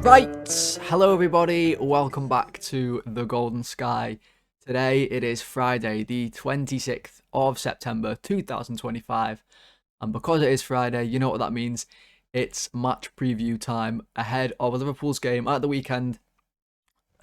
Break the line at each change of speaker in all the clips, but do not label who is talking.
Right, hello everybody, welcome back to The Golden Sky. Today it is Friday, the 26th of September 2025, and because it is Friday, you know what that means. It's match preview time ahead of Liverpool's game at the weekend.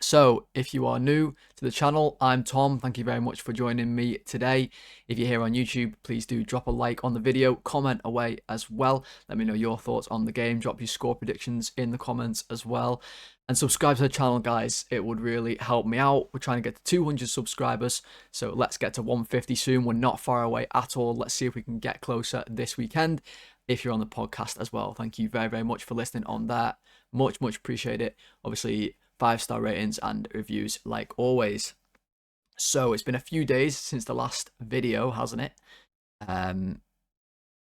So, if you are new to the channel, I'm Tom. Thank you very much for joining me today. If you're here on YouTube, please do drop a like on the video, comment away as well. Let me know your thoughts on the game. Drop your score predictions in the comments as well. And subscribe to the channel, guys. It would really help me out. We're trying to get to 200 subscribers, so let's get to 150 soon. We're not far away at all. Let's see if we can get closer this weekend. If you're on the podcast as well, thank you very, very much for listening on that. Much appreciate it. Obviously, 5-star ratings and reviews like always. So it's been a few days since the last video, hasn't it? Been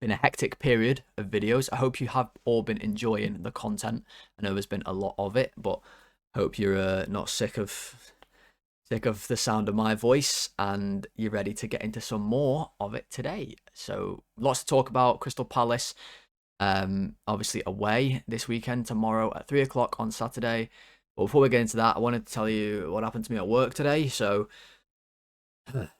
a hectic period of videos. I hope you have all been enjoying the content. I know there's been a lot of it, but hope you're not sick of the sound of my voice and you're ready to get into some more of it today. So lots to talk about. Crystal Palace obviously away this weekend, tomorrow at 3 o'clock on Saturday. But before we get into that, I wanted to tell you what happened to me at work today. So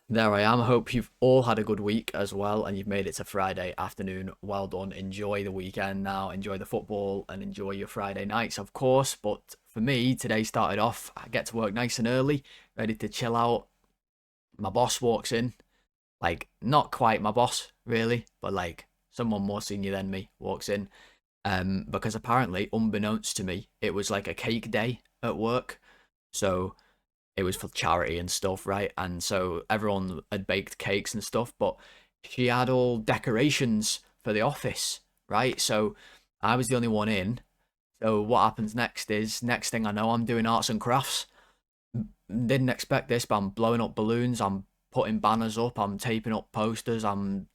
there I am. I hope you've all had a good week as well, and you've made it to Friday afternoon. Well done. Enjoy the weekend now. Enjoy the football and enjoy your Friday nights, of course. But for me, today started off, I get to work nice and early, ready to chill out. My boss walks in. Like, not quite my boss, really, but like someone more senior than me walks in. Because apparently, unbeknownst to me, it was like a cake day at work. So it was for charity and stuff, right? And so everyone had baked cakes and stuff, but she had all decorations for the office, right? So I was the only one in. So what happens next is, next thing I know, I'm doing arts and crafts. Didn't expect this, but I'm blowing up balloons, I'm putting banners up, I'm taping up posters, I'm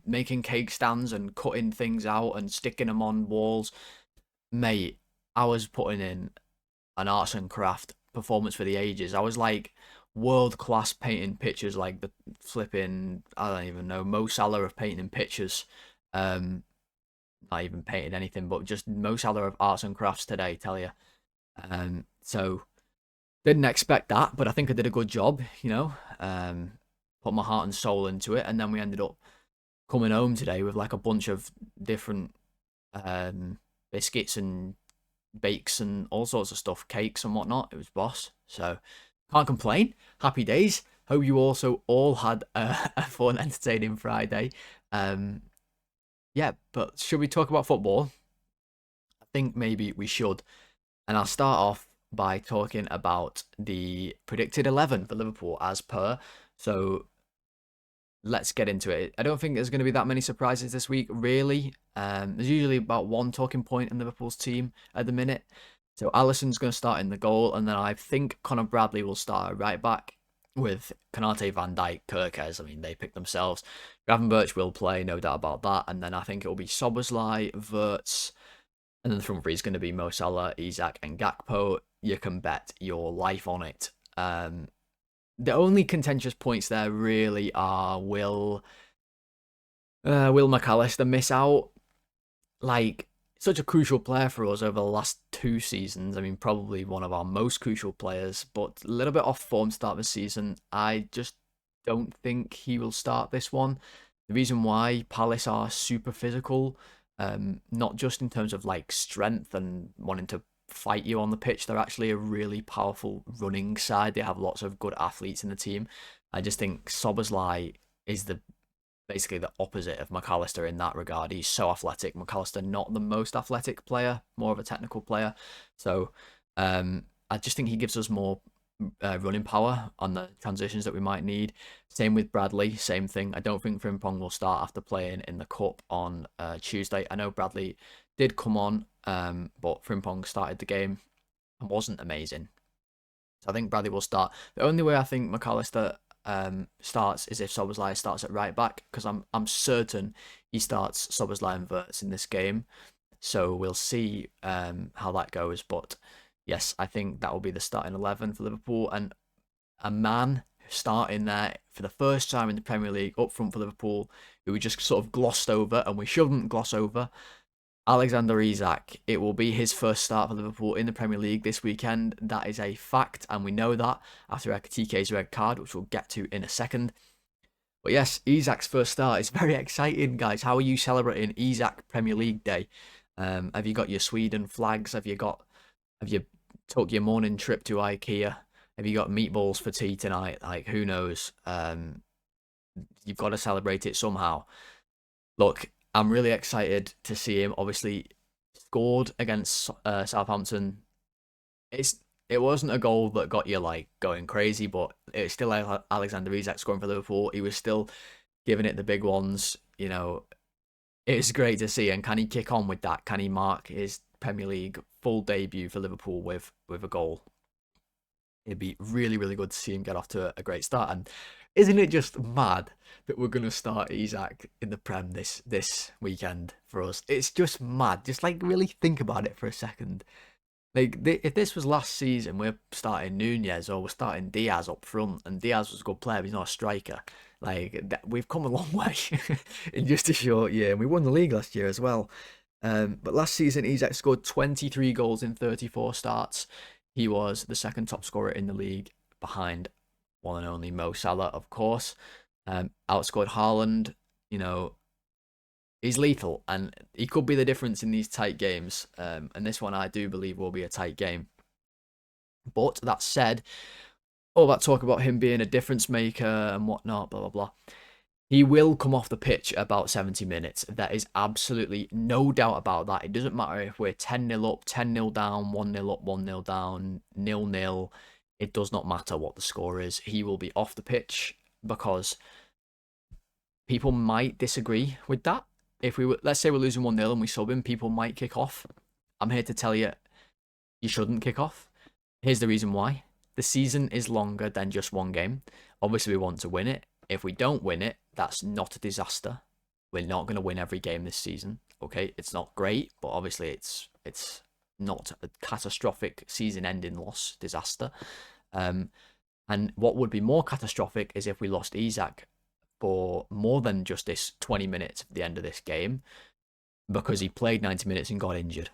making cake stands and cutting things out and sticking them on walls. Mate, I was putting in an arts and craft performance for the ages. I was like world class painting pictures, like the flipping, I don't even know, Mo Salah of painting pictures. Not even painted anything, but just Mo Salah of arts and crafts today, tell you. So didn't expect that, but I think I did a good job, you know. Put my heart and soul into it, and then we ended up coming home today with like a bunch of different biscuits and bakes and all sorts of stuff, cakes and whatnot. It was boss, so can't complain. Happy days. Hope you also all had a fun, entertaining Friday. Yeah, but should we talk about football? I think maybe we should, and I'll start off by talking about the predicted 11 for Liverpool as per. So let's get into it. I don't think there's going to be that many surprises this week, really. There's usually about one talking point in Liverpool's team at the minute. So Alisson's going to start in the goal, and then I think Conor Bradley will start right back with Konate, Van Dijk, Kirkes. I mean, they pick themselves. Gravenberch will play, no doubt about that. And then I think it will be Szoboszlai, Wirtz, and then the front three is going to be Mo Salah, Isak, and Gakpo. You can bet your life on it. The only contentious points there really are will McAllister miss out? Like, such a crucial player for us over the last 2 seasons. I mean, probably one of our most crucial players, but a little bit off form start of the season. I just don't think he will start this one. The reason why, Palace are super physical, not just in terms of like strength and wanting to fight you on the pitch. They're actually a really powerful running side. They have lots of good athletes in the team. I just think Szoboszlai is basically the opposite of McAllister in that regard. He's so athletic. McAllister not the most athletic player, more of a technical player. So I just think he gives us more running power on the transitions that we might need. Same with Bradley, same thing. I don't think Frimpong will start after playing in the Cup on Tuesday. I know Bradley did come on, but Frimpong started the game and wasn't amazing. So I think Bradley will start. The only way I think McAllister starts is if Szoboszlai starts at right back, because I'm certain he starts Szoboszlai and Wirtz in this game. So we'll see how that goes. But yes, I think that will be the starting 11 for Liverpool, and a man starting there for the first time in the Premier League up front for Liverpool, who we just sort of glossed over, and we shouldn't gloss over. Alexander Isak, it will be his first start for Liverpool in the Premier League this weekend. That is a fact, and we know that after Ekitike's red card, which we'll get to in a second. But yes, Isak's first start is very exciting, guys. How are you celebrating Isak Premier League Day? Have you got your Sweden flags? Have you took your morning trip to IKEA? Have you got meatballs for tea tonight? Like, who knows? You've got to celebrate it somehow. Look, I'm really excited to see him. Obviously, scored against Southampton. It wasn't a goal that got you like going crazy, but it's still Alexander Isak scoring for Liverpool. He was still giving it the big ones. You know, it's great to see. And can he kick on with that? Can he mark his Premier League full debut for Liverpool with a goal? It'd be really, really good to see him get off to a great start. And isn't it just mad that we're going to start Isak in the Prem this weekend for us? It's just mad. Just like really think about it for a second. Like, if this was last season, we're starting Nunez or we're starting Diaz up front, and Diaz was a good player, but he's not a striker. Like, we've come a long way in just a short year, and we won the league last year as well. But last season, Isak scored 23 goals in 34 starts. He was the second top scorer in the league, behind one and only Mo Salah, of course. Outscored Haaland. You know, he's lethal, and he could be the difference in these tight games. And this one, I do believe, will be a tight game. But that said, all that talk about him being a difference maker and whatnot, blah, blah, blah. He will come off the pitch about 70 minutes. There is absolutely no doubt about that. It doesn't matter if we're 10-0 up, 10-0 down, 1-0 up, 1-0 down, 0-0. It does not matter what the score is. He will be off the pitch because people might disagree with that. If let's say we're losing 1-0 and we sub him, people might kick off. I'm here to tell you, you shouldn't kick off. Here's the reason why. The season is longer than just one game. Obviously, we want to win it. If we don't win it, that's not a disaster. We're not going to win every game this season. Okay, it's not great, but obviously it's not a catastrophic season-ending loss, disaster. And what would be more catastrophic is if we lost Isak for more than just this 20 minutes at the end of this game, because he played 90 minutes and got injured.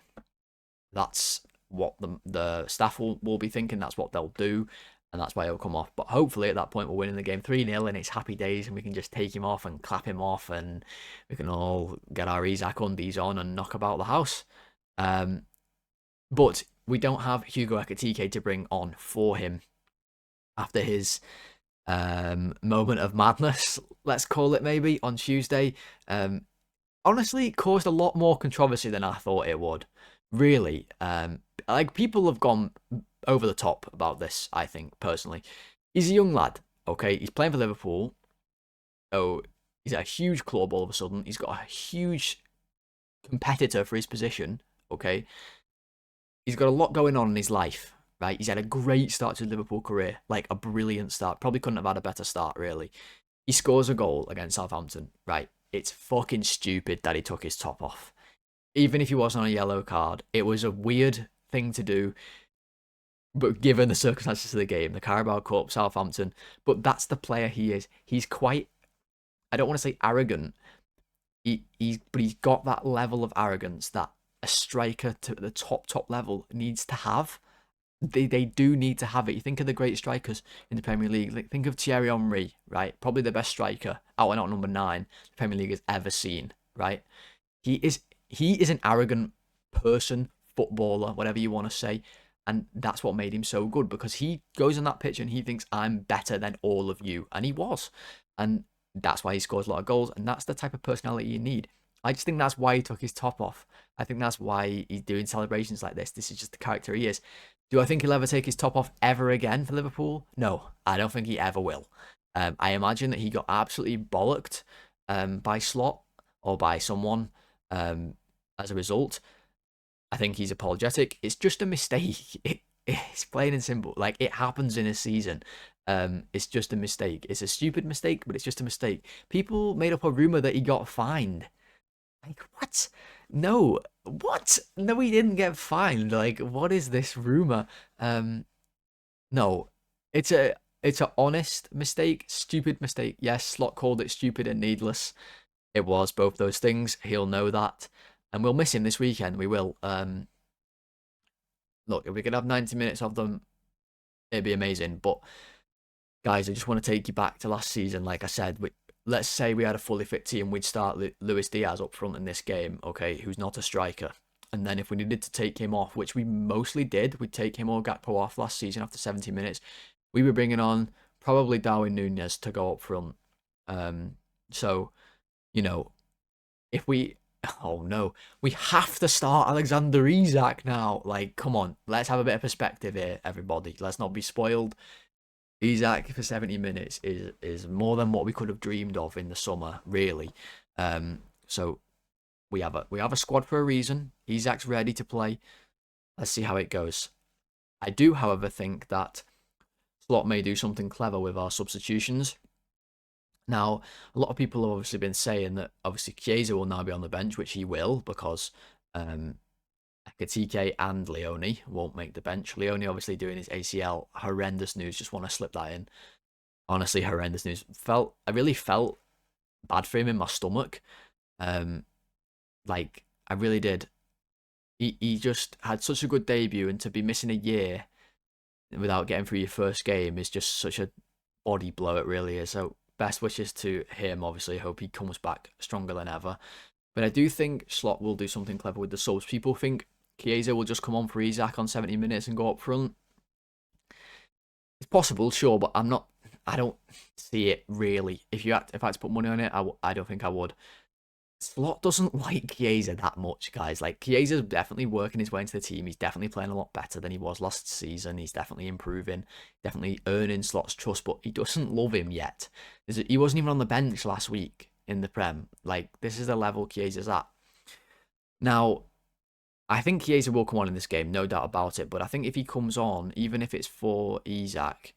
That's what the staff will be thinking. That's what they'll do, and that's why he'll come off. But hopefully at that point we're winning the game 3-0 and it's happy days, and we can just take him off and clap him off, and we can all get our Isak undies on and knock about the house. But we don't have Hugo Ekitike to bring on for him after his moment of madness, let's call it, maybe, on Tuesday. Honestly, it caused a lot more controversy than I thought it would. Really. Like, people have gone over the top about this, I think, personally. He's a young lad, okay? He's playing for Liverpool. Oh, he's a huge club all of a sudden. He's got a huge competitor for his position, okay? He's got a lot going on in his life, right? He's had a great start to his Liverpool career, like a brilliant start. Probably couldn't have had a better start, really. He scores a goal against Southampton, right? It's fucking stupid that he took his top off. Even if he wasn't on a yellow card, it was a weird thing to do, but given the circumstances of the game, the Carabao Cup, Southampton, but that's the player he is. He's quite, I don't want to say arrogant, but he's got that level of arrogance that a striker to the top level needs to have. They do need to have it. You think of the great strikers in the Premier League. Like, think of Thierry Henry, right? Probably the best striker, out and out number 9 the Premier League has ever seen, right? He is an arrogant person, footballer, whatever you want to say. And that's what made him so good, because he goes on that pitch and he thinks, I'm better than all of you. And he was. And that's why he scores a lot of goals. And that's the type of personality you need. I just think that's why he took his top off. I think that's why he's doing celebrations like this. This is just the character he is. Do I think he'll ever take his top off ever again for Liverpool? No, I don't think he ever will. I imagine that he got absolutely bollocked by Slot or by someone as a result. I think he's apologetic. It's just a mistake. It's plain and simple. Like, it happens in a season. It's just a mistake. It's a stupid mistake, but it's just a mistake. People made up a rumor that he got fined. Like, what? No. What? No, he didn't get fined. Like, what is this rumor? No. It's an honest mistake, stupid mistake. Yes, Slot called it stupid and needless. It was both those things. He'll know that. and we'll miss him this weekend. We will. Look, if we could have 90 minutes of them, it'd be amazing. But guys, I just want to take you back to last season. Like I said, let's say we had a fully fit team, we'd start Luis Diaz up front in this game, okay, who's not a striker. And then if we needed to take him off, which we mostly did, we'd take him or Gakpo off last season after 70 minutes. We were bringing on probably Darwin Núñez to go up front. So, you know, if we... Oh no, we have to start Alexander Isak now. Like, come on, let's have a bit of perspective here, everybody. Let's not be spoiled. Isak for 70 minutes is more than what we could have dreamed of in the summer, really. So we have a squad for a reason. Isak's ready to play. Let's see how it goes. I do, however, think that Slot may do something clever with our substitutions. Now, a lot of people have obviously been saying that obviously Chiesa will now be on the bench, which he will, because Ekitike and Leone won't make the bench. Leone obviously doing his ACL. Horrendous news. Just want to slip that in. Honestly, horrendous news. I really felt bad for him in my stomach. Like, I really did. He just had such a good debut, and to be missing a year without getting through your first game is just such a body blow. It really is. So best wishes to him, obviously. Hope he comes back stronger than ever. But I do think Slot will do something clever with the subs. People think Chiesa will just come on for Isak on 70 minutes and go up front. It's possible, sure, but I don't see it really. If I had to put money on it, I don't think I would. Slot doesn't like Chiesa that much, guys. Like, Chiesa's definitely working his way into the team. He's definitely playing a lot better than he was last season. He's definitely improving, definitely earning Slot's trust, but he doesn't love him yet. He wasn't even on the bench last week in the Prem. Like, this is the level Chiesa's at. Now, I think Chiesa will come on in this game, no doubt about it, but I think if he comes on, even if it's for Isak,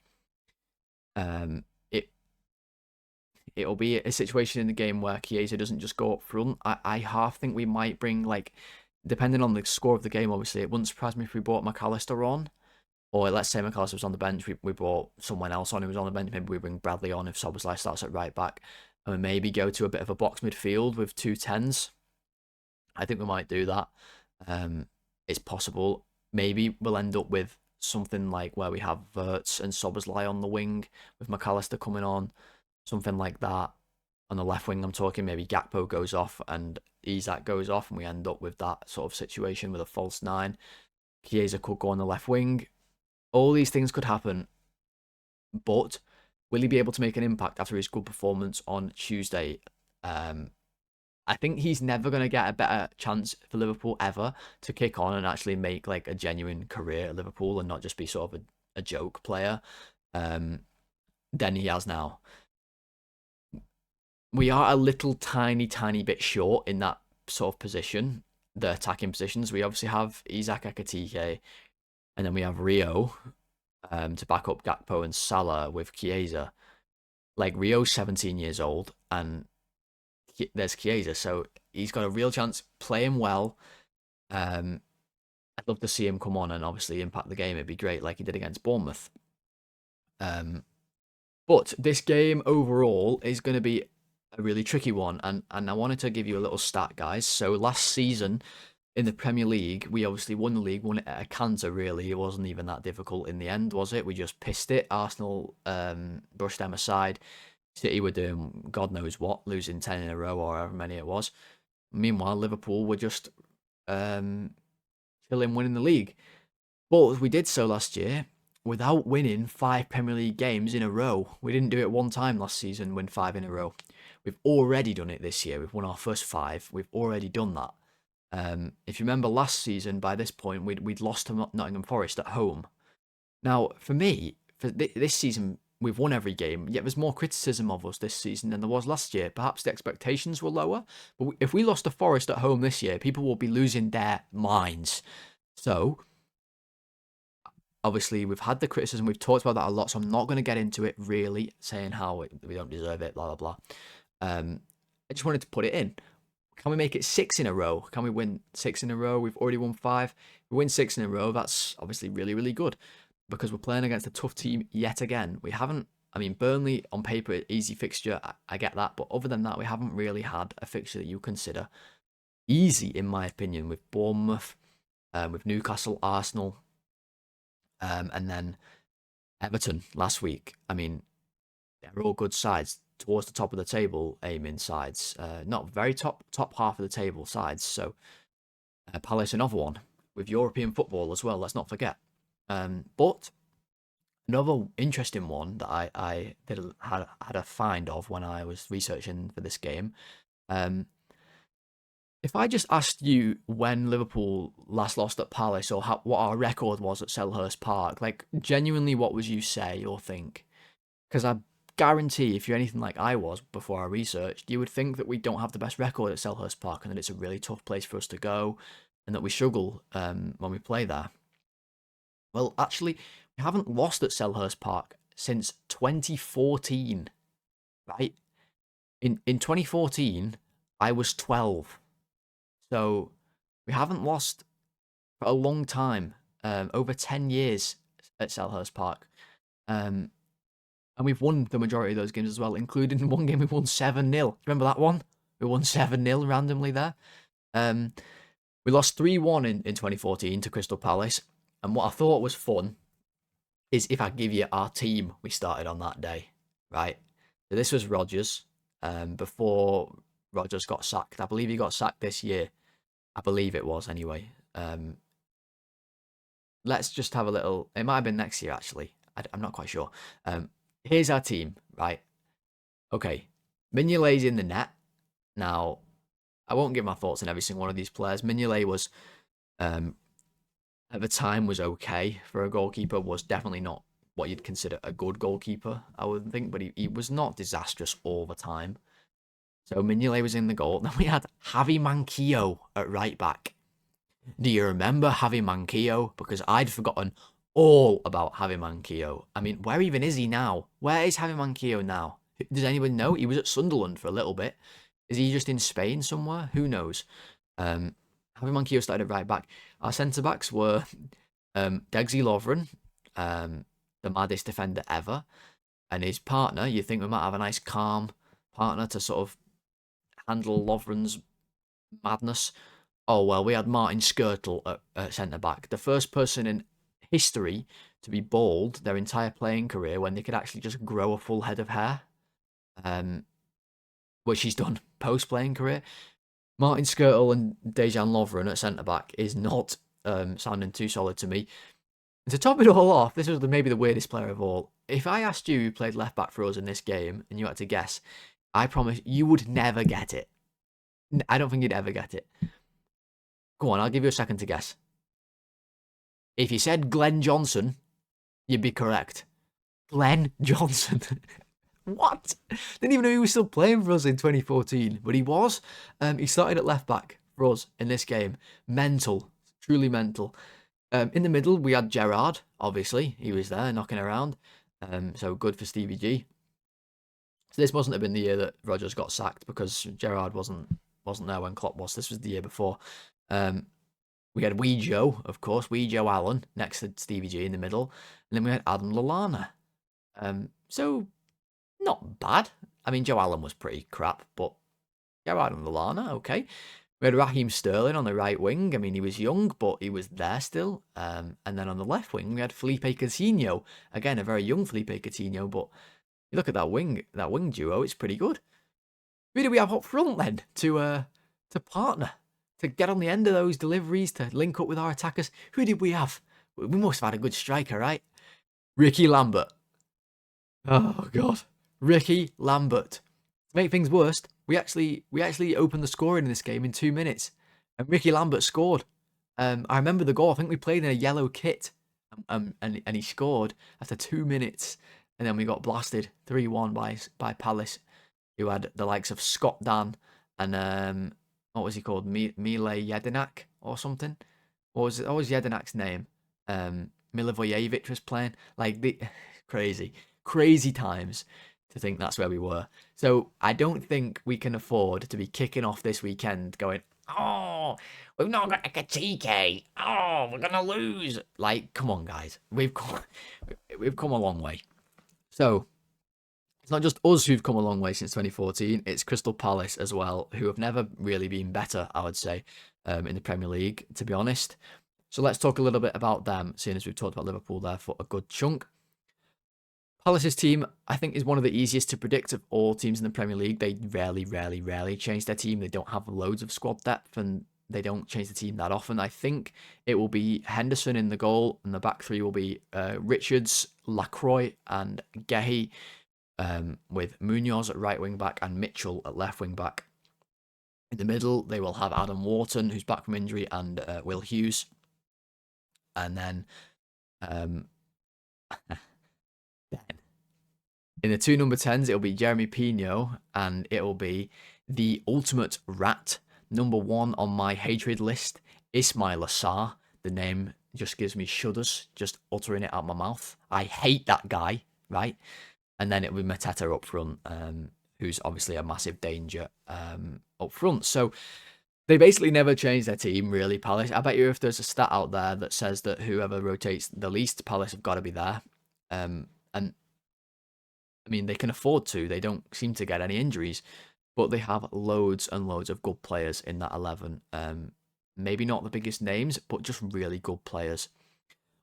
it'll be a situation in the game where Chiesa doesn't just go up front. I half think we might bring, like, depending on the score of the game, obviously, it wouldn't surprise me if we brought McAllister on. Or let's say McAllister was on the bench, we brought someone else on who was on the bench. Maybe we bring Bradley on if Szoboszlai starts at right back. And maybe go to a bit of a box midfield with 2 10s. I think we might do that. It's possible. Maybe we'll end up with something like where we have Wirtz and Szoboszlai on the wing with McAllister coming on. Something like that. On the left wing, I'm talking maybe Gakpo goes off and Isak goes off, and we end up with that sort of situation with a false 9. Chiesa could go on the left wing. All these things could happen. But will he be able to make an impact after his good performance on Tuesday? I think he's never going to get a better chance for Liverpool ever to kick on and actually make like a genuine career at Liverpool and not just be sort of a joke player than he has now. We are a little tiny bit short in that sort of position, the attacking positions. We obviously have Isak Ekitike, and then we have Rio to back up Gakpo and Salah with Chiesa. Like, Rio's 17 years old, and there's Chiesa, so he's got a real chance. Play him well. I'd love to see him come on and obviously impact the game. It'd be great, like he did against Bournemouth. But this game overall is going to be a really tricky one, and I wanted to give you a little stat, guys. So last season in the Premier League, we obviously won the league, won it at a canter, really. It wasn't even that difficult in the end, was it? We just pissed it. Arsenal brushed them aside. City were doing God knows what, losing 10 in a row or however many it was. Meanwhile, Liverpool were just chilling, winning the league. But we did so last year without winning 5 Premier League games in a row. We didn't do it one time last season, win 5 in a row. We've already done it this year. We've won our first 5. We've already done that. If you remember last season, by this point, we'd lost to Nottingham Forest at home. Now, for me, for this season, we've won every game, yet there's more criticism of us this season than there was last year. Perhaps the expectations were lower, but if we lost to Forest at home this year, people will be losing their minds. So, obviously, we've had the criticism, we've talked about that a lot, so I'm not going to get into it really, saying how we don't deserve it, blah, blah, blah. I just wanted to put it in. Can we make it 6 in a row? Can we win 6 in a row? We've already won 5. If we win 6 in a row, that's obviously really, really good, because we're playing against a tough team yet again. We haven't, I mean, Burnley on paper, easy fixture, I get that, but other than that, we haven't really had a fixture that you consider easy, in my opinion, with Bournemouth, with Newcastle, Arsenal, and then Everton last week. I mean, they're all good sides towards the top of the table, aiming sides. Not very top half of the table sides. So Palace another one with European football as well. Let's not forget. But another interesting one that I had a find of when I was researching for this game. If I just asked you when Liverpool last lost at Palace, or what our record was at Selhurst Park, like genuinely, what would you say or think? Because I guarantee, if you're anything like I was before I researched, you would think that we don't have the best record at Selhurst Park and that it's a really tough place for us to go, and that we struggle when we play there. Well, actually, we haven't lost at Selhurst Park since 2014, right? In 2014, I was 12. So we haven't lost for a long time, over 10 years at Selhurst Park. And we've won the majority of those games as well, including one game we won 7-0. Remember that one? We won 7-0 randomly there. We lost 3-1 in 2014 to Crystal Palace. And what I thought was fun is if I give you our team we started on that day, right? So this was Rodgers, before Rodgers got sacked. I believe he got sacked this year. I believe it was anyway. Let's just have a little. It might have been next year actually. I'm not quite sure. Here's our team, right? Okay, Mignolet's in the net. Now, I won't give my thoughts on every single one of these players. Mignolet was, at the time, was okay for a goalkeeper. Was definitely not what you'd consider a good goalkeeper, I would think, but he was not disastrous all the time. So Mignolet was in the goal. Then we had Javi Manquillo at right back. Do you remember Javi Manquillo? Because I'd forgotten all about Javi Manquillo. I mean, where even is he now? Where is Javi Manquillo now? Does anybody know? He was at Sunderland for a little bit. Is he just in Spain somewhere? Who knows? Javi Manquillo started at right back. Our centre-backs were Degsy Lovren, the maddest defender ever, and his partner. You think we might have a nice calm partner to sort of handle Lovren's madness. Oh, well, we had Martin Skirtle at centre-back. The first person in history to be bald their entire playing career when they could actually just grow a full head of hair. Which he's done post-playing career. Martin Skirtle and Dejan Lovren at centre-back is not sounding too solid to me. And to top it all off, this was maybe the weirdest player of all. If I asked you who played left-back for us in this game and you had to guess, I promise you would never get it. I don't think you'd ever get it. Go on, I'll give you a second to guess. If you said Glenn Johnson, you'd be correct. Glenn Johnson. What? Didn't even know he was still playing for us in 2014, but he was. He started at left back for us in this game. Mental, truly mental. In the middle, we had Gerrard, obviously. He was there knocking around. So good for Stevie G. So this mustn't have been the year that Rodgers got sacked because Gerrard wasn't there when Klopp was. This was the year before. We had Wee Joe, of course, Wee Joe Allen next to Stevie G in the middle. And then we had Adam Lallana. So not bad. I mean, Joe Allen was pretty crap, but Gerrard and Lallana, okay. We had Raheem Sterling on the right wing. I mean, he was young, but he was there still. And then on the left wing, we had Felipe Coutinho. Again, a very young Felipe Coutinho, but you look at that wing duo, it's pretty good. Who do we have up front then to partner, to get on the end of those deliveries, to link up with our attackers? Who did we have? We must have had a good striker, right? Ricky Lambert. Oh, God. Ricky Lambert. To make things worse, we actually opened the scoring in this game in 2 minutes, and Ricky Lambert scored. I remember the goal. I think we played in a yellow kit, and he scored after 2 minutes, and then we got blasted 3-1 by Palace, who had the likes of Scott Dan and what was he called? Mile Jedinak or something. What was Jedinak's name? Milivojevic was playing. Like the crazy times to think that's where we were. So I don't think we can afford to be kicking off this weekend going, oh, we've not got like a TK. Oh, we're gonna lose. Like, come on, guys, we've come a long way. So it's not just us who've come a long way since 2014, it's Crystal Palace as well, who have never really been better, I would say, in the Premier League, to be honest. So let's talk a little bit about them, seeing as we've talked about Liverpool there for a good chunk. Palace's team, I think, is one of the easiest to predict of all teams in the Premier League. They rarely change their team. They don't have loads of squad depth, and they don't change the team that often. I think it will be Henderson in the goal, and the back three will be Richards, Lacroix, and Gehi, with Munoz at right wing back and Mitchell at left wing back. In the middle, they will have Adam Wharton, who's back from injury, and Will Hughes. And then in the two number 10s, it'll be Jeremy Pino, and it'll be the ultimate rat, number 1 on my hatred list, Ismaila Sarr. The name just gives me shudders, just uttering it out my mouth. I hate that guy, right? And then it'll be Mateta up front, who's obviously a massive danger up front. So they basically never change their team, really, Palace. I bet you if there's a stat out there that says that whoever rotates the least, Palace have got to be there. And I mean, they can afford to. They don't seem to get any injuries, but they have loads and loads of good players in that 11. Maybe not the biggest names, but just really good players.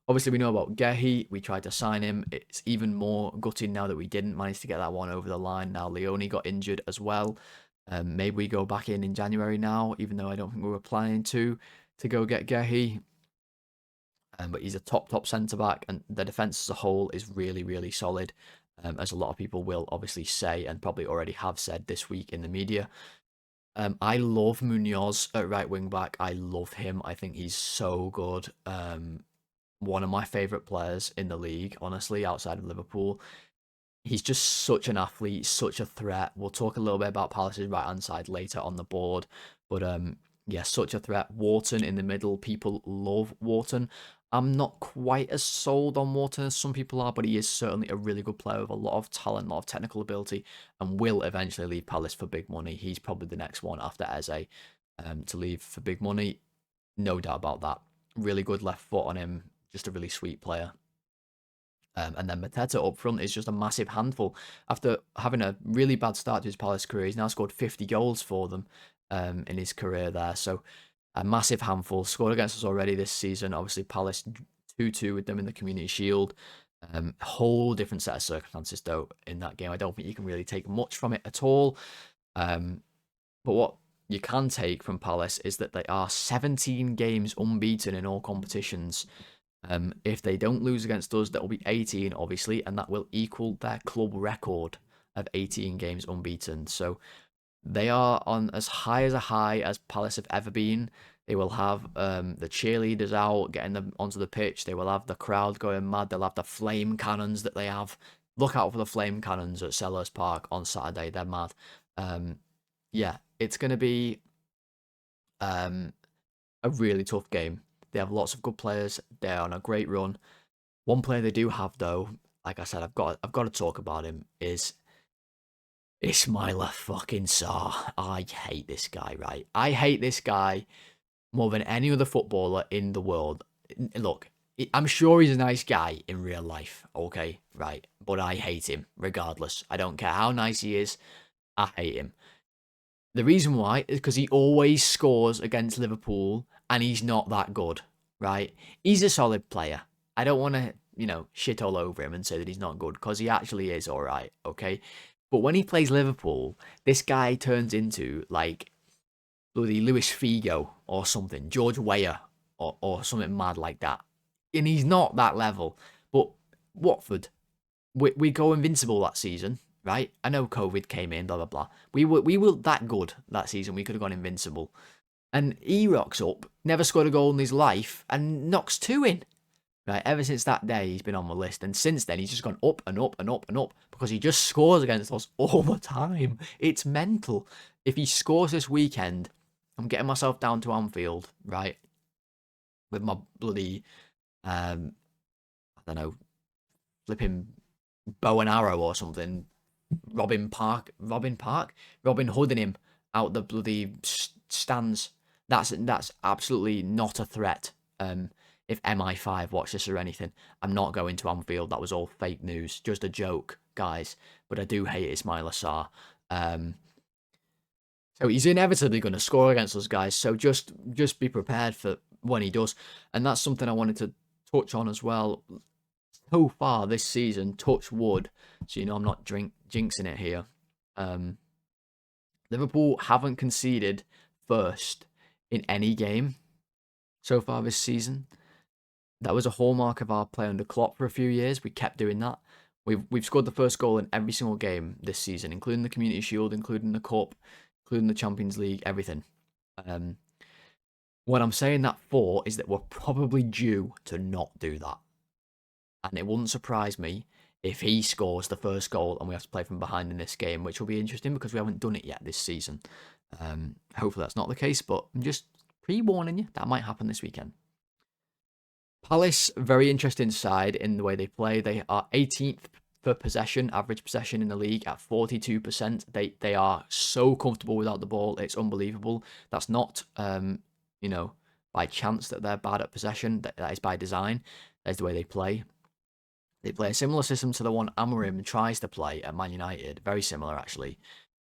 Obviously, we know about Gehi. We tried to sign him. It's even more gutting now that we didn't manage to get that one over the line. Now, Leone got injured as well. Maybe we go back in January now, even though I don't think we were planning to go get Gehi. But he's a top centre-back, and the defence as a whole is really solid, as a lot of people will obviously say, and probably already have said this week in the media. I love Munoz at right wing-back. I love him. I think he's so good. One of my favourite players in the league, honestly, outside of Liverpool. He's just such an athlete, such a threat. We'll talk a little bit about Palace's right-hand side later on the board. But yeah, such a threat. Wharton in the middle. People love Wharton. I'm not quite as sold on Wharton as some people are, but he is certainly a really good player with a lot of talent, a lot of technical ability, and will eventually leave Palace for big money. He's probably the next one after Eze to leave for big money. No doubt about that. Really good left foot on him. Just a really sweet player. And then Mateta up front is just a massive handful. After having a really bad start to his Palace career, he's now scored 50 goals for them in his career there. So a massive handful. Scored against us already this season. Obviously, Palace 2-2 with them in the Community Shield. A whole different set of circumstances, though, in that game. I don't think you can really take much from it at all. But what you can take from Palace is that they are 17 games unbeaten in all competitions. If they don't lose against us, that will be 18, obviously, and that will equal their club record of 18 games unbeaten. So they are on as high as a high as Palace have ever been. They will have the cheerleaders out, getting them onto the pitch. They will have the crowd going mad. They'll have the flame cannons that they have. Look out for the flame cannons at Selhurst Park on Saturday. They're mad. Yeah, it's going to be a really tough game. They have lots of good players. They're on a great run. One player they do have, though, like I said, I've got to talk about him, is Ismaila fucking Sarr. I hate this guy, right? I hate this guy more than any other footballer in the world. Look, I'm sure he's a nice guy in real life, okay, right? But I hate him regardless. I don't care how nice he is. I hate him. The reason why is because he always scores against Liverpool, and he's not that good, right? He's a solid player. I don't want to, shit all over him and say that he's not good, because he actually is all right, okay? But when he plays Liverpool, this guy turns into, like, bloody Luis Figo or something, George Weah or something mad like that. And he's not that level. But Watford, we go invincible that season, right? I know COVID came in, blah, blah, blah. We were that good that season. We could have gone invincible. And he rocks up, never scored a goal in his life, and knocks 2 in. Right, ever since that day, he's been on the list. And since then, he's just gone up and up and up and up, because he just scores against us all the time. It's mental. If he scores this weekend, I'm getting myself down to Anfield, right? With my bloody, I don't know, flipping bow and arrow or something. Robin Hooding him out the bloody stands. That's absolutely not a threat. If MI5 watch this or anything, I'm not going to Anfield. That was all fake news, just a joke. guys, but I do hate Ismaila Sarr. So he's inevitably going to score against us guys. So just be prepared for when he does. And that's something I wanted to touch on as well. So far this season, touch wood, so you know I'm not jinxing it here. Liverpool haven't conceded first in any game so far this season. That was a hallmark of our play under Klopp for a few years. We kept doing that. We've scored the first goal in every single game this season, including the Community Shield, including the Cup, including the Champions League, everything. What I'm saying that for is that we're probably due to not do that. And it wouldn't surprise me if he scores the first goal and we have to play from behind in this game, which will be interesting because we haven't done it yet this season. Hopefully that's not the case, but I'm just pre-warning you, that might happen this weekend. Palace, very interesting side in the way they play. They are 18th for possession, average possession in the league at 42%. They are so comfortable without the ball. It's unbelievable. That's not, you know, by chance that they're bad at possession. That is by design. That's the way they play. They play a similar system to the one Amorim tries to play at Man United. Very similar, actually.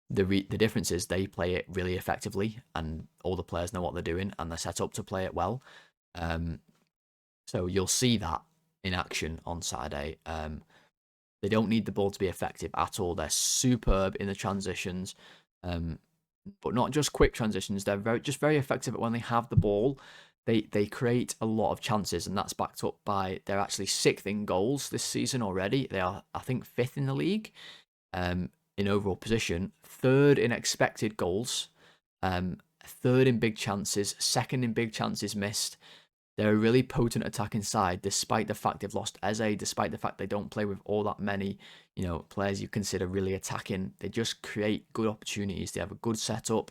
The difference is they play it really effectively, and all the players know what they're doing, and they're set up to play it well. So you'll see that in action on Saturday. They don't need the ball to be effective at all. They're superb in the transitions, but not just quick transitions. They're very effective at when they have the ball. They create a lot of chances, and that's backed up by they're actually 6th in goals this season already. They are, I think, 5th in the league in overall position, 3rd in expected goals, 3rd in big chances, 2nd in big chances missed. They're a really potent attacking side, despite the fact they've lost Eze, despite the fact they don't play with all that many, players you consider really attacking. They just create good opportunities. They have a good setup.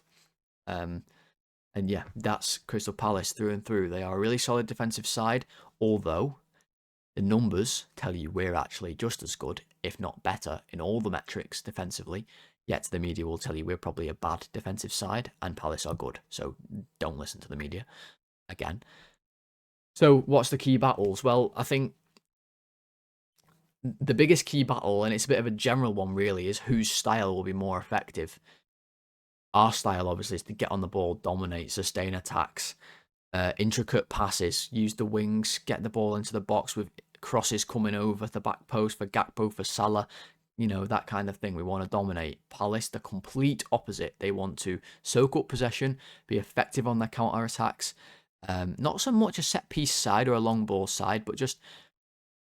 And yeah, that's Crystal Palace through and through. They are a really solid defensive side, although the numbers tell you we're actually just as good, if not better, in all the metrics defensively. Yet the media will tell you we're probably a bad defensive side, and Palace are good. So don't listen to the media again. So what's the key battles? Well, I think the biggest key battle, and it's a bit of a general one really, is whose style will be more effective. Our style, obviously, is to get on the ball, dominate, sustain attacks, intricate passes, use the wings, get the ball into the box with crosses coming over the back post for Gakpo, for Salah, that kind of thing. We want to dominate. Palace, the complete opposite. They want to soak up possession, be effective on their counter-attacks. Not so much a set-piece side or a long ball side, but just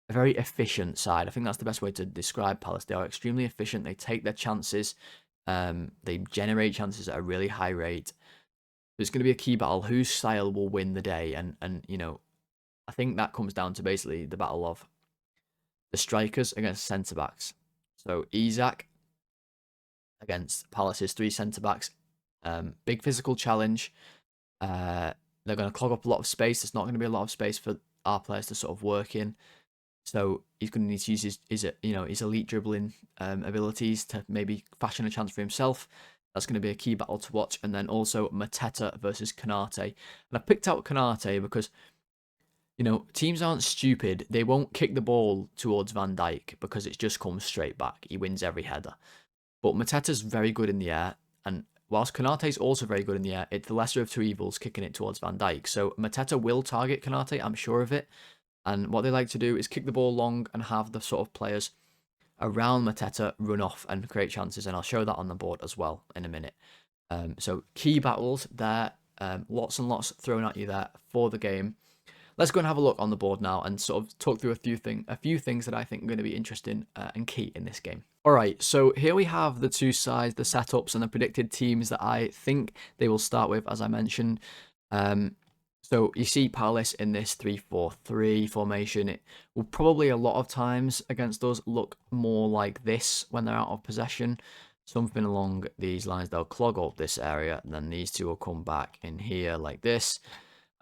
a very efficient side. I think that's the best way to describe Palace. They are extremely efficient. They take their chances. They generate chances at a really high rate. There's going to be a key battle. Whose style will win the day? And I think that comes down to basically the battle of the strikers against centre-backs. So Isak against Palace's 3 centre-backs. Big physical challenge. They're going to clog up a lot of space. There's not going to be a lot of space for our players to sort of work in. So he's going to need to use his elite dribbling abilities to maybe fashion a chance for himself. That's going to be a key battle to watch. And then also Mateta versus Konate. And I picked out Konate because, teams aren't stupid. They won't kick the ball towards Van Dijk because it just comes straight back. He wins every header. But Mateta's very good in the air. And whilst Konate's also very good in the air, it's the lesser of two evils kicking it towards Van Dijk. So Mateta will target Konate, I'm sure of it. And what they like to do is kick the ball long and have the sort of players around Mateta run off and create chances. And I'll show that on the board as well in a minute. So key battles there. Lots and lots thrown at you there for the game. Let's go and have a look on the board now and sort of talk through a few things that I think are going to be interesting and key in this game. All right, so here we have the two sides, the setups and the predicted teams that I think they will start with, as I mentioned. So you see Palace in this 3-4-3 formation. It will probably a lot of times against us look more like this when they're out of possession. Something along these lines. They'll clog up this area, and then these two will come back in here like this.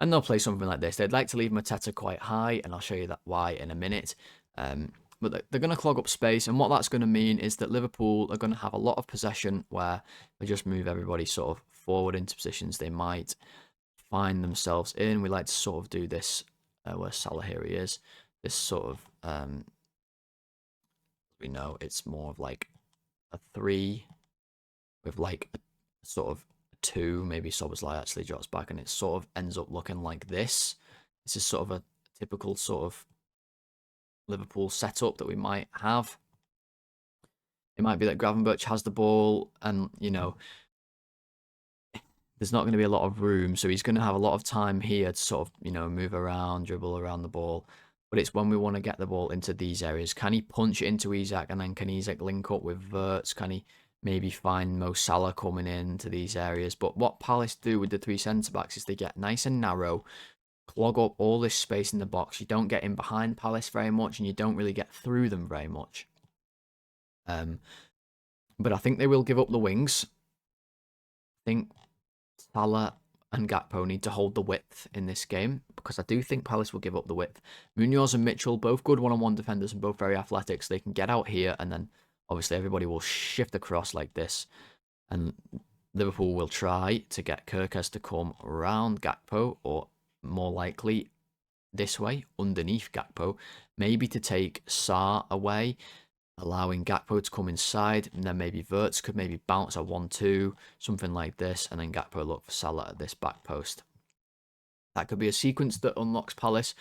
And they'll play something like this. They'd like to leave Mateta quite high, and I'll show you that why in a minute. But they're going to clog up space, and what that's going to mean is that Liverpool are going to have a lot of possession where they just move everybody sort of forward into positions they might find themselves in. We like to sort of do this, where Salah, here he is, this sort of we know it's more of like a 3 with like a sort of 2. Maybe Szoboszlai actually drops back, and it sort of ends up looking like this. This is sort of a typical sort of Liverpool setup that we might have. It might be that Gravenberch has the ball, and you know, there's not going to be a lot of room, so he's going to have a lot of time here to sort of, you know, move around, dribble around the ball. But it's when we want to get the ball into these areas. Can he punch it into Isak, and then can Isak link up with Wirtz? Can he maybe find Mo Salah coming into these areas? But what Palace do with the 3 centre-backs is they get nice and narrow, clog up all this space in the box. You don't get in behind Palace very much, and you don't really get through them very much. But I think they will give up the wings. I think Salah and Gakpo need to hold the width in this game, because I do think Palace will give up the width. Munoz and Mitchell, both good one-on-one defenders and both very athletic, so they can get out here, and then obviously everybody will shift across like this, and Liverpool will try to get Kerkez to come around Gakpo, or more likely this way, underneath Gakpo, maybe to take Sarr away, allowing Gakpo to come inside, and then maybe Wirtz could maybe bounce a 1-2, something like this, and then Gakpo look for Salah at this back post. That could be a sequence that unlocks Palace.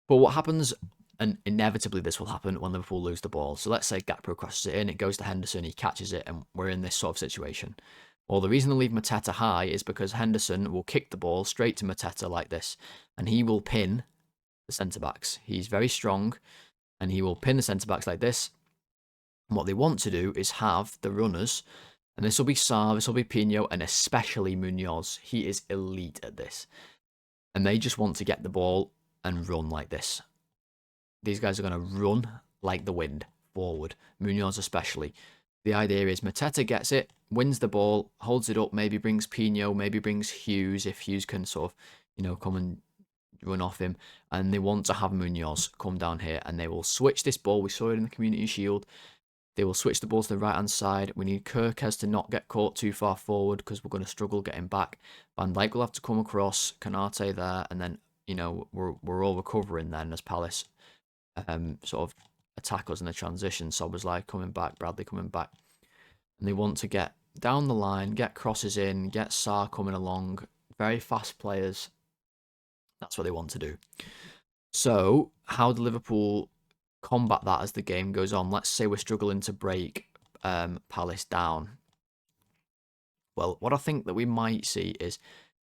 But what happens, and inevitably this will happen when Liverpool lose the ball. So let's say Gakpo crosses it in, it goes to Henderson, he catches it, and we're in this sort of situation. Well, the reason they leave Mateta high is because Henderson will kick the ball straight to Mateta like this, and he will pin the centre-backs. He's very strong, and he will pin the centre-backs like this. And what they want to do is have the runners, and this will be Sarr, this will be Pino, and especially Munoz. He is elite at this. And they just want to get the ball and run like this. These guys are going to run like the wind forward, Munoz especially. The idea is Mateta gets it, wins the ball, holds it up, maybe brings Pino, maybe brings Hughes, if Hughes can sort of, you know, come and run off him. And they want to have Munoz come down here, and they will switch this ball. We saw it in the Community Shield. They will switch the ball to the right-hand side. We need Kerkez to not get caught too far forward, because we're going to struggle getting back. Van Dijk will have to come across, Canate there, and then, you know, we're all recovering then as Palace sort of attack us in the transition. Szoboszlai coming back, Bradley coming back. And they want to get down the line, get crosses in, get Sarr coming along. Very fast players. That's what they want to do. So, how do Liverpool combat that as the game goes on? Let's say we're struggling to break Palace down. Well, what I think that we might see is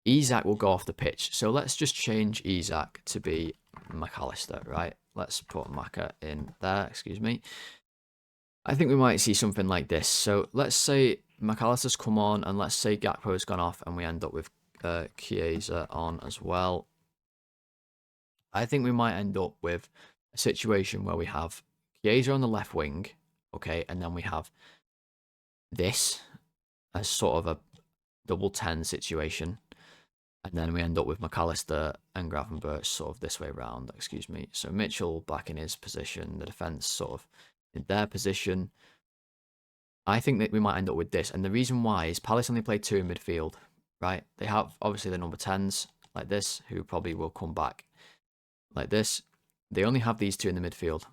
Isak will go off the pitch. So let's just change Isak to be McAllister, right? Let's put Maka in there, excuse me. I think we might see something like this. So let's say McAllister's come on, and let's say Gakpo's gone off, and we end up with Chiesa on as well. I think we might end up with a situation where we have Chiesa on the left wing, okay, and then we have this as sort of a double 10 situation, and then we end up with McAllister and Gravenberch sort of this way around, excuse me. So Mitchell back in his position, the defence sort of in their position. I think that we might end up with this, and the reason why is Palace only play 2 in midfield, right? They have obviously the number 10s like this, who probably will come back like this. They only have these 2 in the midfield.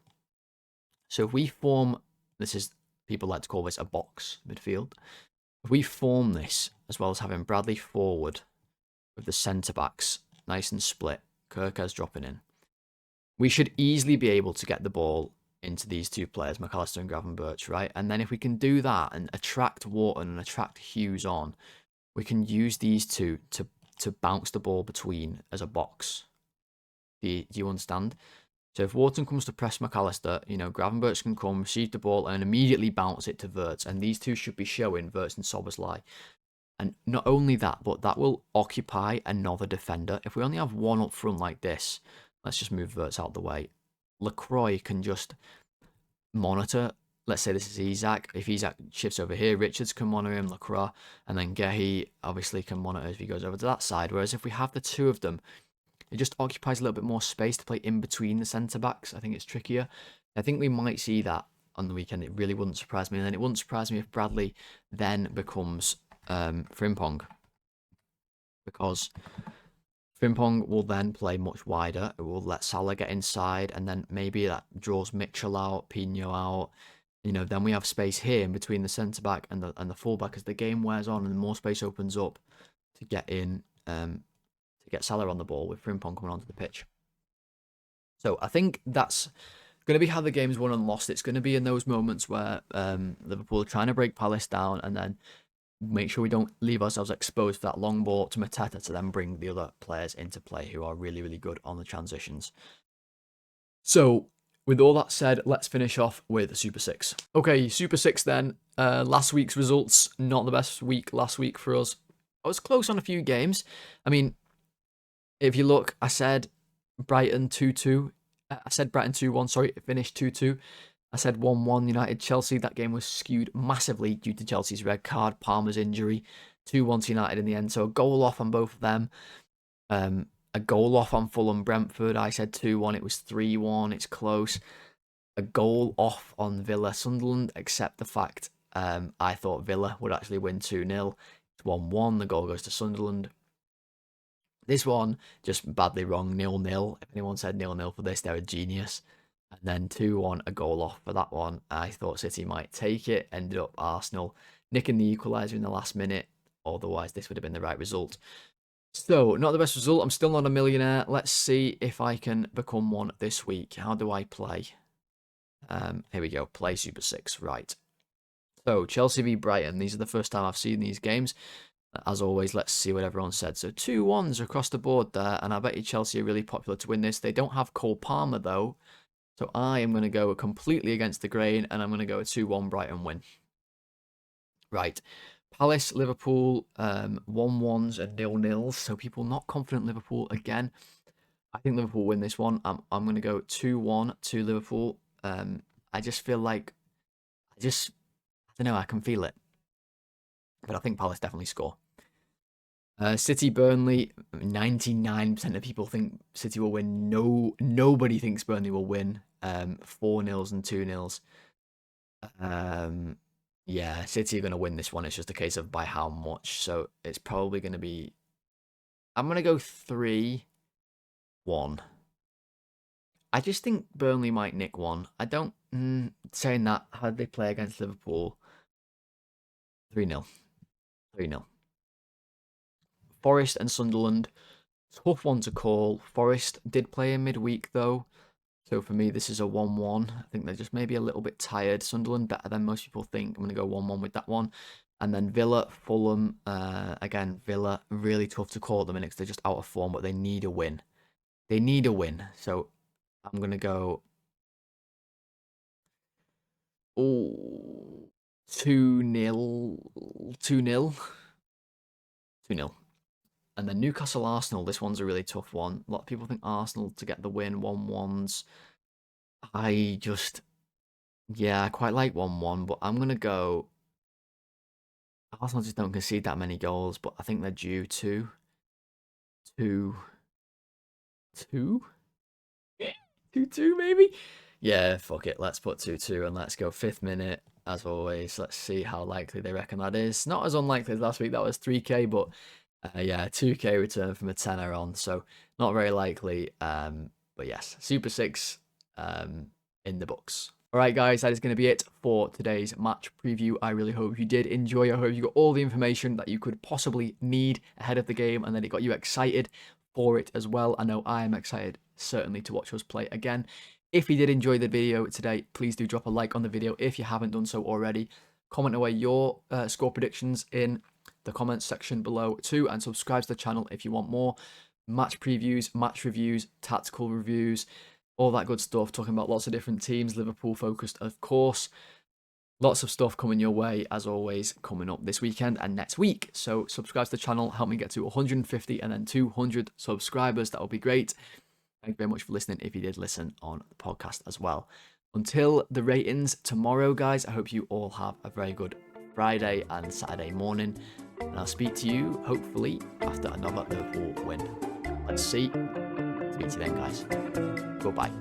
So if we form, this is, people like to call this a box midfield. If we form this, as well as having Bradley forward with the centre-backs nice and split, Kerkez dropping in, we should easily be able to get the ball into these 2 players, McAllister and Gravenberch, right? And then if we can do that and attract Wharton and attract Hughes on, we can use these 2 to bounce the ball between as a box. Do you understand? So if Wharton comes to press McAllister, you know, Gravenberch can come, receive the ball, and immediately bounce it to Wirtz. And these 2 should be showing, Wirtz and Szoboszlai. And not only that, but that will occupy another defender. If we only have 1 up front like this, let's just move Wirtz out the way. Lacroix can just monitor. Let's say this is Isak. If Isak shifts over here, Richards can monitor him, Lacroix, and then Gehi obviously can monitor if he goes over to that side. Whereas if we have the 2 of them, it just occupies a little bit more space to play in between the centre-backs. I think it's trickier. I think we might see that on the weekend. It really wouldn't surprise me. And then it wouldn't surprise me if Bradley then becomes Frimpong. Because Frimpong will then play much wider. It will let Salah get inside. And then maybe that draws Mitchell out, Pino out. you know, then we have space here in between the centre back and the fullback as the game wears on and more space opens up to get in, to get Salah on the ball with Frimpong coming onto the pitch. So I think that's going to be how the game's won and lost. It's going to be in those moments where Liverpool are trying to break Palace down and then make sure we don't leave ourselves exposed for that long ball to Mateta to then bring the other players into play who are really, really good on the transitions. So, with all that said, let's finish off with Super 6. Okay, Super 6 then. Last week's results, not the best week last week for us. I was close on a few games. I mean, if you look, I said Brighton 2-2. I said Brighton 2-1, sorry, it finished 2-2. I said 1-1 United Chelsea. That game was skewed massively due to Chelsea's red card, Palmer's injury. 2-1 to United in the end. So a goal off on both of them. A goal off on Fulham Brentford. I said 2-1. It was 3-1. It's close. A goal off on Villa Sunderland, except the fact I thought Villa would actually win 2-0. It's 1-1. The goal goes to Sunderland. This one, just badly wrong, 0-0. If anyone said 0-0 for this, they're a genius. And then 2-1, a goal off for that one. I thought City might take it. Ended up Arsenal nicking the equaliser in the last minute. Otherwise, this would have been the right result. So, not the best result. I'm still not a millionaire. Let's see if I can become one this week. How do I play? Here we go. Play Super 6. Right. So, Chelsea v Brighton. These are the first time I've seen these games. As always, let's see what everyone said. So, 2-1s across the board there. And I bet you Chelsea are really popular to win this. They don't have Cole Palmer, though. So, I am going to go completely against the grain. And I'm going to go a 2-1 Brighton win. Right. Palace, Liverpool, 1-1s and 0-0s. So people not confident Liverpool again. I think Liverpool win this one. I'm going to go 2-1 to Liverpool. I just feel like, I don't know, I can feel it. But I think Palace definitely score. City, Burnley, 99% of people think City will win. Nobody thinks Burnley will win. 4-0s and 2-0s. Yeah, City are going to win this one. It's just a case of by how much. So it's probably going to be... I'm going to go 3-1. I just think Burnley might nick one. I don't... saying that, how did they play against Liverpool? 3-0. 3-0. Forest and Sunderland. Tough one to call. Forest did play in midweek, though. So for me, this is a 1-1. I think they're just maybe a little bit tired. Sunderland better than most people think. I'm going to go 1-1 with that one. And then Villa, Fulham. Again, Villa, really tough to call at the minute because they're just out of form, but they need a win. They need a win. So I'm going to go 2-0. 2-0. 2-0. And then Newcastle Arsenal, this one's a really tough one. A lot of people think Arsenal to get the win, 1-1s. I quite like 1-1, but I'm going to go... Arsenal just don't concede that many goals, but I think they're due to 2-2 maybe? Yeah, fuck it. Let's put 2-2 and let's go 5th minute. As always, let's see how likely they reckon that is. Not as unlikely as last week, that was 3k, but... yeah, 2k return from a tenner on, so not very likely. But yes, Super 6 in the books. Alright guys, that is going to be it for today's match preview. I really hope you did enjoy. I hope you got all the information that you could possibly need ahead of the game and that it got you excited for it as well. I know I am excited, certainly, to watch us play again. If you did enjoy the video today, please do drop a like on the video if you haven't done so already. Comment away your score predictions in the comments section below too, and subscribe to the channel if you want more match previews, match reviews, tactical reviews, all that good stuff, talking about lots of different teams, Liverpool focused of course. Lots of stuff coming your way as always, coming up this weekend and next week. So subscribe to the channel, help me get to 150 and then 200 subscribers. That would be great. Thank you very much for listening if you did listen on the podcast as well. Until the ratings tomorrow, guys, I hope you all have a very good Friday and Saturday morning. And I'll speak to you, hopefully, after another Liverpool win. Let's see. Speak to you then, guys. Goodbye.